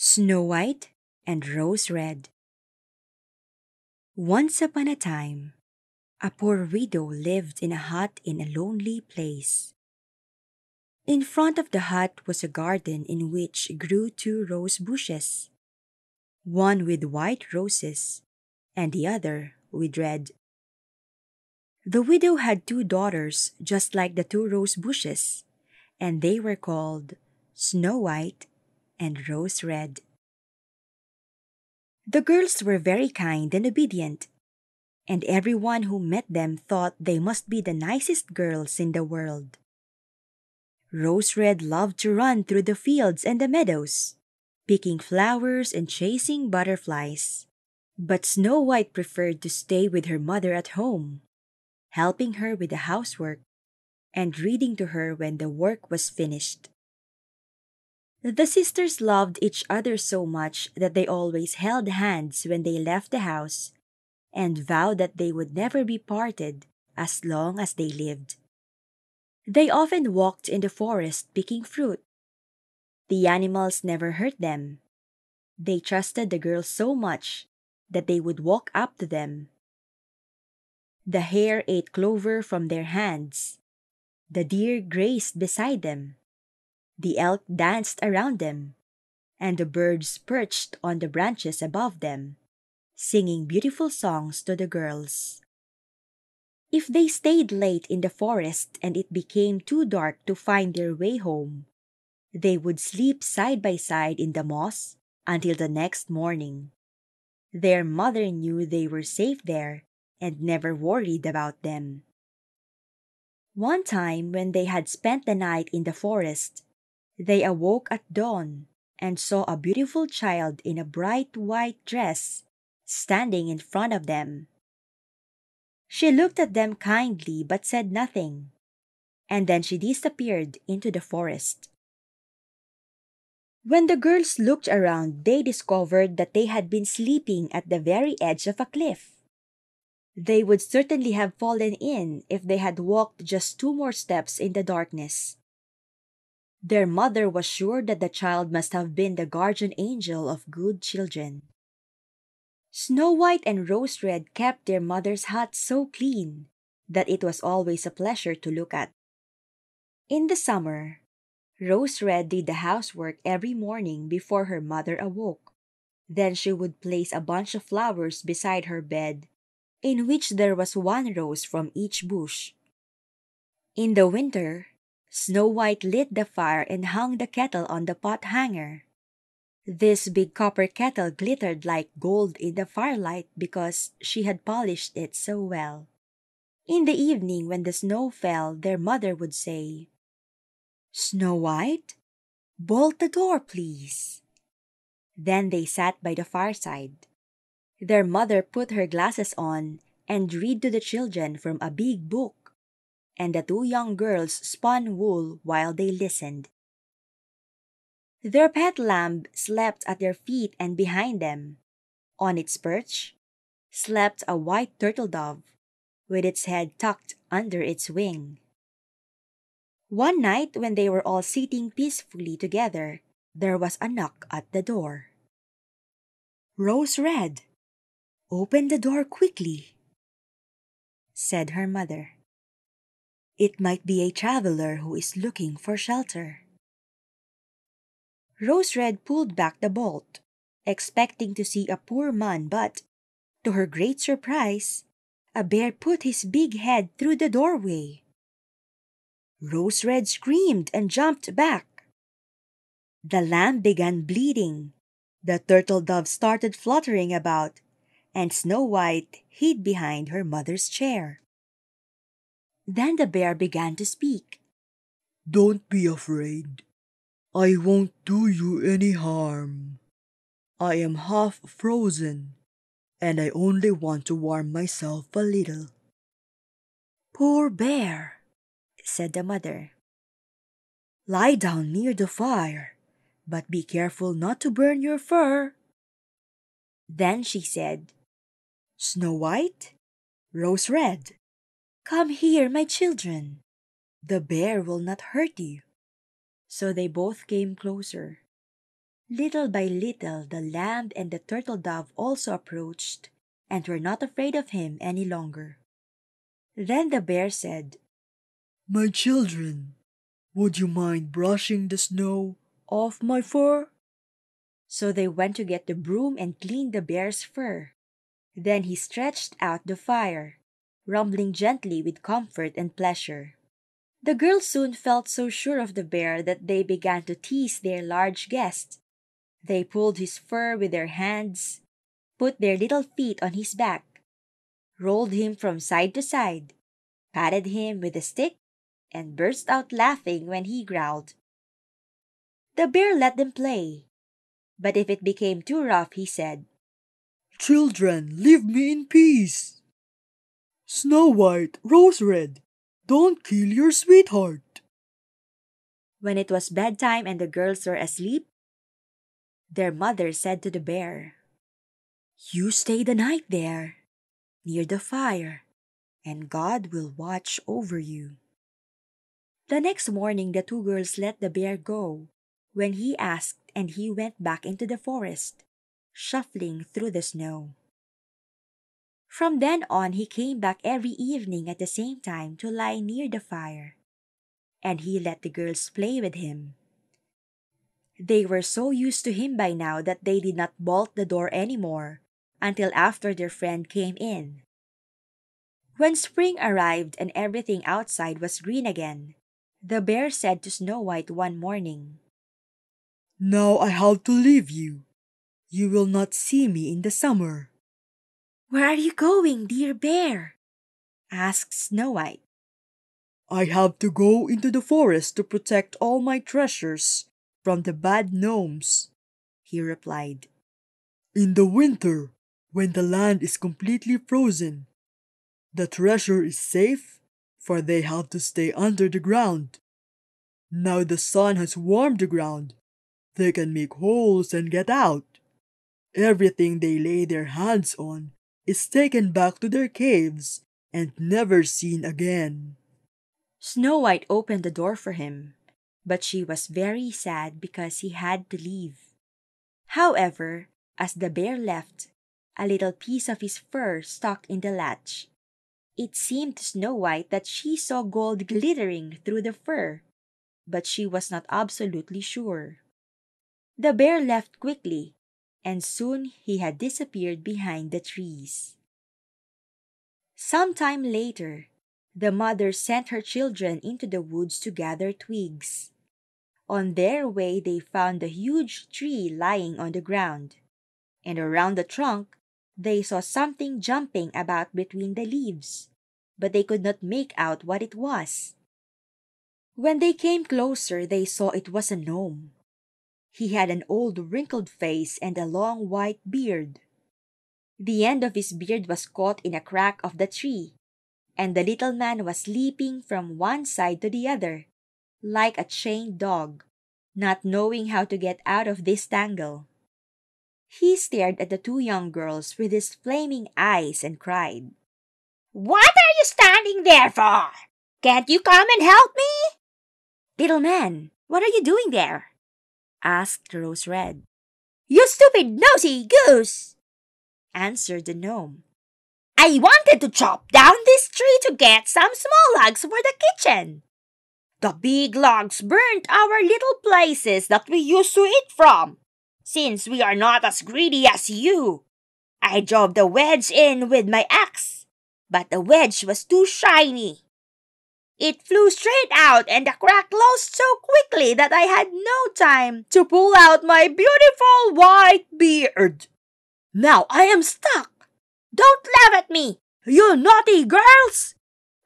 Snow White and Rose Red. Once upon a time, a poor widow lived in a hut in a lonely place. In front of the hut was a garden in which grew two rose bushes, one with white roses and the other with red. The widow had two daughters just like the two rose bushes, and they were called Snow White and Rose Red. The girls were very kind and obedient, and everyone who met them thought they must be the nicest girls in the world. Rose Red loved to run through the fields and the meadows, picking flowers and chasing butterflies. But Snow White preferred to stay with her mother at home, helping her with the housework and reading to her when the work was finished. The sisters loved each other so much that they always held hands when they left the house and vowed that they would never be parted as long as they lived. They often walked in the forest picking fruit. The animals never hurt them. They trusted the girls so much that they would walk up to them. The hare ate clover from their hands. The deer grazed beside them. The elk danced around them, and the birds perched on the branches above them, singing beautiful songs to the girls. If they stayed late in the forest and it became too dark to find their way home, they would sleep side by side in the moss until the next morning. Their mother knew they were safe there and never worried about them. One time, when they had spent the night in the forest, they awoke at dawn and saw a beautiful child in a bright white dress standing in front of them. She looked at them kindly but said nothing, and then she disappeared into the forest. When the girls looked around, they discovered that they had been sleeping at the very edge of a cliff. They would certainly have fallen in if they had walked just two more steps in the darkness. Their mother was sure that the child must have been the guardian angel of good children. Snow White and Rose Red kept their mother's hut so clean that it was always a pleasure to look at. In the summer, Rose Red did the housework every morning before her mother awoke. Then she would place a bunch of flowers beside her bed, in which there was one rose from each bush. In the winter, Snow White lit the fire and hung the kettle on the pot hanger. This big copper kettle glittered like gold in the firelight because she had polished it so well. In the evening, when the snow fell, their mother would say, "Snow White, bolt the door, please." Then they sat by the fireside. Their mother put her glasses on and read to the children from a big book, and the two young girls spun wool while they listened. Their pet lamb slept at their feet and behind them. On its perch slept a white turtle dove, with its head tucked under its wing. One night, when they were all sitting peacefully together, there was a knock at the door. "Rose Red, open the door quickly," said her mother. "It might be a traveler who is looking for shelter." Rose Red pulled back the bolt, expecting to see a poor man, but, to her great surprise, a bear put his big head through the doorway. Rose Red screamed and jumped back. The lamb began bleeding, the turtle dove started fluttering about, and Snow White hid behind her mother's chair. Then the bear began to speak. "Don't be afraid. I won't do you any harm. I am half frozen, and I only want to warm myself a little." "Poor bear," said the mother. "Lie down near the fire, but be careful not to burn your fur." Then she said, "Snow White, Rose Red, come here, my children. The bear will not hurt you." So they both came closer. Little by little, the lamb and the turtle dove also approached and were not afraid of him any longer. Then the bear said, My children, would you mind brushing the snow off my fur? So they went to get the broom and cleaned the bear's fur. Then he stretched out the fire, rumbling gently with comfort and pleasure. The girls soon felt so sure of the bear that they began to tease their large guest. They pulled his fur with their hands, put their little feet on his back, rolled him from side to side, patted him with a stick, and burst out laughing when he growled. The bear let them play, but if it became too rough, he said, Children, leave me in peace. Snow White, Rose Red, don't kill your sweetheart. When it was bedtime and the girls were asleep, their mother said to the bear, You stay the night there, near the fire, and God will watch over you. The next morning the two girls let the bear go when he asked, and he went back into the forest, shuffling through the snow. From then on he came back every evening at the same time to lie near the fire, and he let the girls play with him. They were so used to him by now that they did not bolt the door anymore until after their friend came in. When spring arrived and everything outside was green again, the bear said to Snow White one morning, Now I have to leave you. You will not see me in the summer. Where are you going, dear bear? Asked Snow White. I have to go into the forest to protect all my treasures from the bad gnomes, he replied. In the winter, when the land is completely frozen, the treasure is safe, for they have to stay under the ground. Now the sun has warmed the ground, they can make holes and get out. Everything they lay their hands on is taken back to their caves and never seen again. Snow White opened the door for him, but she was very sad because he had to leave. However, as the bear left, a little piece of his fur stuck in the latch. It seemed to Snow White that she saw gold glittering through the fur, but she was not absolutely sure. The bear left quickly, and soon he had disappeared behind the trees. Some time later, the mother sent her children into the woods to gather twigs. On their way they found a huge tree lying on the ground, and around the trunk they saw something jumping about between the leaves, but they could not make out what it was. When they came closer, they saw it was a gnome. He had an old wrinkled face and a long white beard. The end of his beard was caught in a crack of the tree, and the little man was leaping from one side to the other, like a chained dog, not knowing how to get out of this tangle. He stared at the two young girls with his flaming eyes and cried, What are you standing there for? Can't you come and help me? Little man, what are you doing there? Asked Rose Red. You stupid nosy goose, answered the gnome. I wanted to chop down this tree to get some small logs for the kitchen. The big logs burnt our little places that we used to eat from. Since we are not as greedy as you, I drove the wedge in with my axe, but the wedge was too shiny. It flew straight out and the crack closed so quickly that I had no time to pull out my beautiful white beard. Now I am stuck. Don't laugh at me, you naughty girls!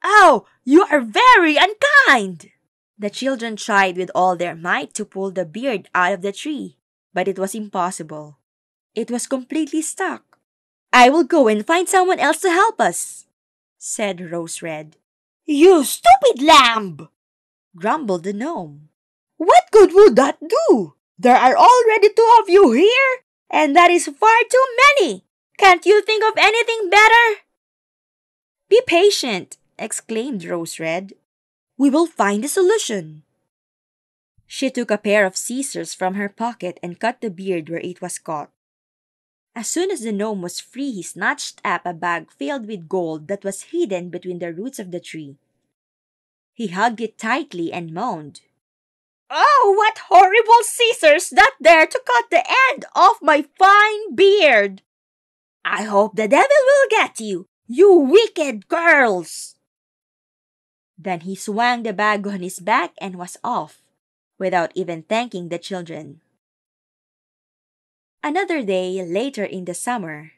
Oh, you are very unkind! The children tried with all their might to pull the beard out of the tree, but it was impossible. It was completely stuck. I will go and find someone else to help us, said Rose Red. You stupid lamb, grumbled the gnome. What good would that do? There are already two of you here, and that is far too many. Can't you think of anything better? Be patient, exclaimed Rose Red. We will find a solution. She took a pair of scissors from her pocket and cut the beard where it was caught. As soon as the gnome was free, he snatched up a bag filled with gold that was hidden between the roots of the tree. He hugged it tightly and moaned, "Oh, what horrible scissors that dare to cut the end off my fine beard! I hope the devil will get you, you wicked girls!" Then he swung the bag on his back and was off, without even thanking the children. Another day, later in the summer,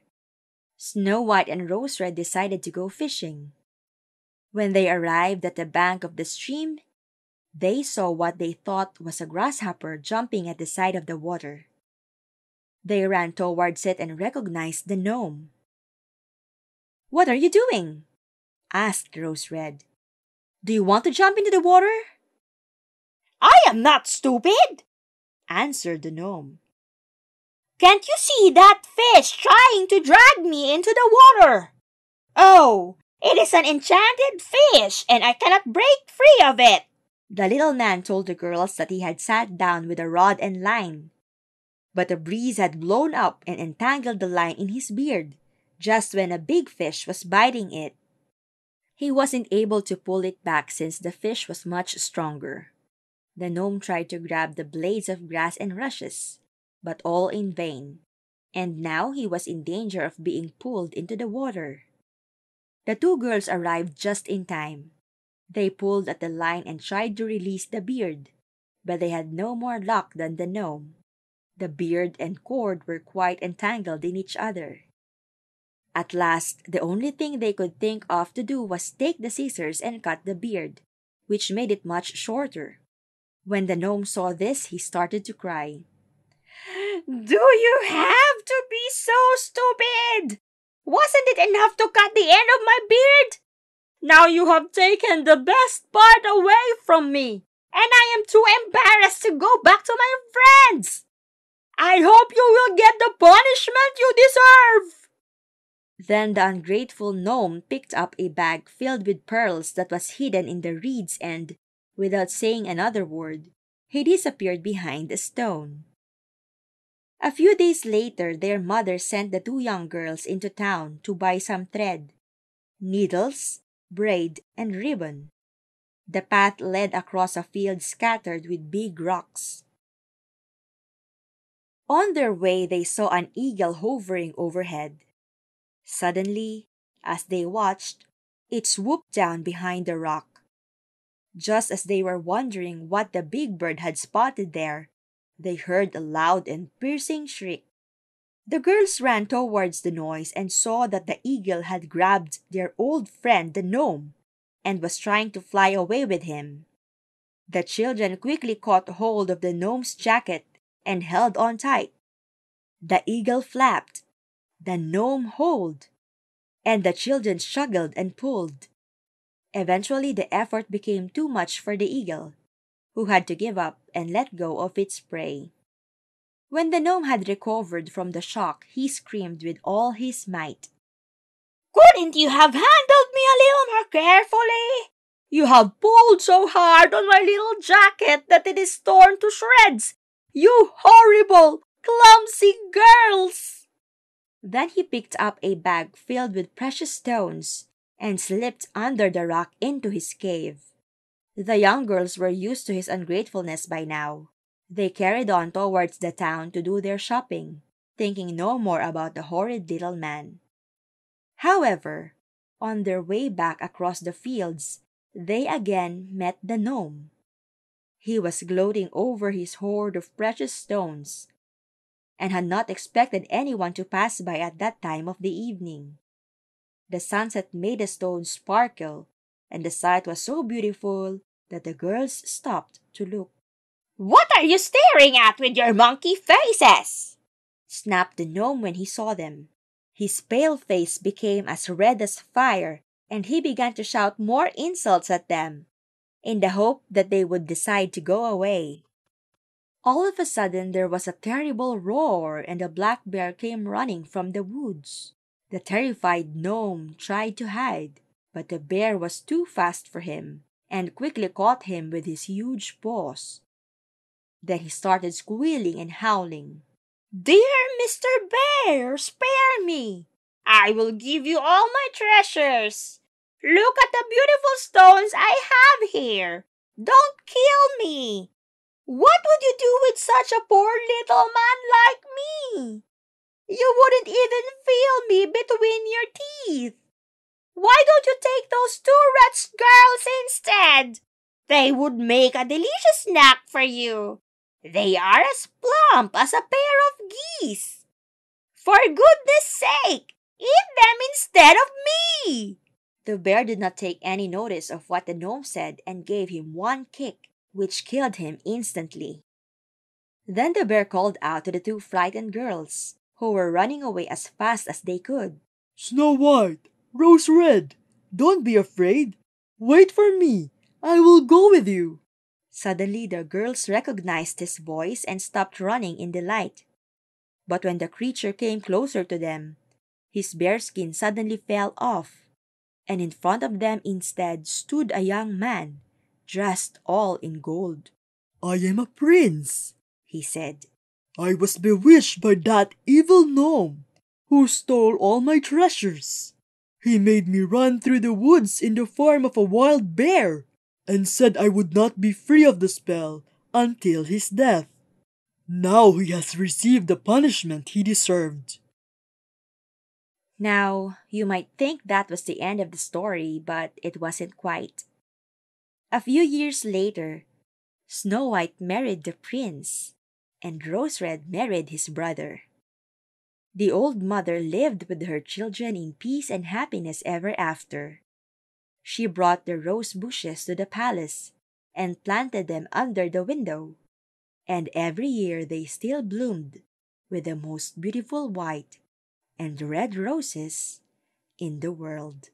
Snow White and Rose Red decided to go fishing. When they arrived at the bank of the stream, they saw what they thought was a grasshopper jumping at the side of the water. They ran towards it and recognized the gnome. "What are you doing?" asked Rose Red. "Do you want to jump into the water?" "I am not stupid," answered the gnome. "Can't you see that fish trying to drag me into the water? Oh, it is an enchanted fish, and I cannot break free of it." The little man told the girls that he had sat down with a rod and line, but a breeze had blown up and entangled the line in his beard, just when a big fish was biting it. He wasn't able to pull it back since the fish was much stronger. The gnome tried to grab the blades of grass and rushes, but all in vain, and now he was in danger of being pulled into the water. The two girls arrived just in time. They pulled at the line and tried to release the beard, but they had no more luck than the gnome. The beard and cord were quite entangled in each other. At last, the only thing they could think of to do was take the scissors and cut the beard, which made it much shorter. When the gnome saw this, he started to cry. "Do you have to be so stupid? Wasn't it enough to cut the end of my beard? Now you have taken the best part away from me, and I am too embarrassed to go back to my friends. I hope you will get the punishment you deserve." Then the ungrateful gnome picked up a bag filled with pearls that was hidden in the reeds and, without saying another word, he disappeared behind a stone. A few days later, their mother sent the two young girls into town to buy some thread, needles, braid, and ribbon. The path led across a field scattered with big rocks. On their way, they saw an eagle hovering overhead. Suddenly, as they watched, it swooped down behind the rock. Just as they were wondering what the big bird had spotted there, they heard a loud and piercing shriek. The girls ran towards the noise and saw that the eagle had grabbed their old friend the gnome and was trying to fly away with him. The children quickly caught hold of the gnome's jacket and held on tight. The eagle flapped, the gnome hauled, and the children struggled and pulled. Eventually, the effort became too much for the eagle, who had to give up and let go of its prey. When the gnome had recovered from the shock, he screamed with all his might. "Couldn't you have handled me a little more carefully? You have pulled so hard on my little jacket that it is torn to shreds! You horrible, clumsy girls!" Then he picked up a bag filled with precious stones and slipped under the rock into his cave. The young girls were used to his ungratefulness by now. They carried on towards the town to do their shopping, thinking no more about the horrid little man. However, on their way back across the fields, they again met the gnome. He was gloating over his hoard of precious stones, and had not expected anyone to pass by at that time of the evening. The sunset made the stones sparkle, and the sight was so beautiful that the girls stopped to look. "What are you staring at with your monkey faces?" snapped the gnome when he saw them. His pale face became as red as fire, and he began to shout more insults at them, in the hope that they would decide to go away. All of a sudden there was a terrible roar, and a black bear came running from the woods. The terrified gnome tried to hide, but the bear was too fast for him, and quickly caught him with his huge paws. Then he started squealing and howling. "Dear Mr. Bear, spare me! I will give you all my treasures. Look at the beautiful stones I have here. Don't kill me. What would you do with such a poor little man like me? You wouldn't even feel me between your teeth. Why don't you take those two rats girls instead? They would make a delicious snack for you. They are as plump as a pair of geese. For goodness sake, eat them instead of me!" The bear did not take any notice of what the gnome said and gave him one kick, which killed him instantly. Then the bear called out to the two frightened girls, who were running away as fast as they could. Snow White, Rose Red, don't be afraid. Wait for me. I will go with you. Suddenly the girls recognized his voice and stopped running in delight. But when the creature came closer to them, his bearskin suddenly fell off, and in front of them instead stood a young man, dressed all in gold. I am a prince, he said. I was bewitched by that evil gnome who stole all my treasures. He made me run through the woods in the form of a wild bear and said I would not be free of the spell until his death. Now he has received the punishment he deserved. Now, you might think that was the end of the story, but it wasn't quite. A few years later, Snow White married the prince, and Rose Red married his brother. The old mother lived with her children in peace and happiness ever after. She brought the rose bushes to the palace and planted them under the window, and every year they still bloomed with the most beautiful white and red roses in the world.